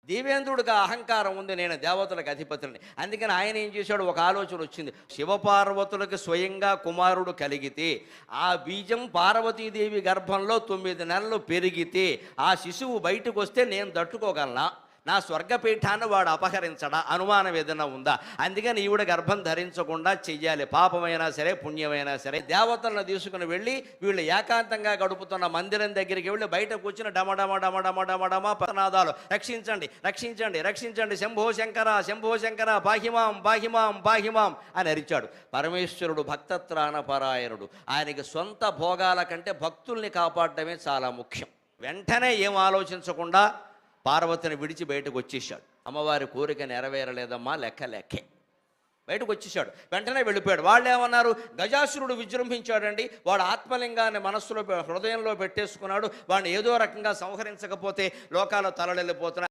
దేవేంద్రుడికి ఆ అహంకారం ఉంది, నేను దేవతలకు అధిపతిని. అందుకని ఆయన ఏం చేశాడు, ఒక ఆలోచన వచ్చింది. శివపార్వతులకు స్వయంగా కుమారుడు కలిగితే, ఆ బీజం పార్వతీదేవి గర్భంలో 9 నెలలు పెరిగితే, ఆ శిశువు బయటకు వస్తే నేను తట్టుకోగలనా? నా స్వర్గపీఠాన్ని వాడు అపహరించడా? అనుమానం ఏదైనా ఉందా? అందుకని ఈవిడ గర్భం ధరించకుండా చెయ్యాలి. పాపమైనా సరే పుణ్యమైనా సరే. దేవతలను తీసుకుని వెళ్ళి వీళ్ళు ఏకాంతంగా గడుపుతున్న మందిరం దగ్గరికి వెళ్ళి బయట కూర్చుని డమడమ డమడమ డమడమ పతనాదాలు, రక్షించండి రక్షించండి రక్షించండి, శంభో శంకర శంభో శంకర, పాహిమాం పాహిమాం పాహిమాం అని అరిచాడు. పరమేశ్వరుడు భక్తత్రాణపరాయణుడు. ఆయనకి సొంత భోగాల కంటే భక్తుల్ని కాపాడటమే చాలా ముఖ్యం. వెంటనే ఏం ఆలోచించకుండా పార్వతిని విడిచి బయటకు వచ్చేసాడు. అమ్మవారి కోరిక నెరవేరలేదమ్మా, లెక్కే బయటకు వచ్చేసాడు. వెంటనే వెళ్ళిపోయాడు. వాళ్ళు ఏమన్నారు, గజాసురుడు విజృంభించాడండి, వాడు ఆత్మలింగాన్ని మనస్సులో హృదయంలో పెట్టేసుకున్నాడు, వాడిని ఏదో రకంగా సంహరించకపోతే లోకాలు తలలెళ్ళిపోతున్నాయి.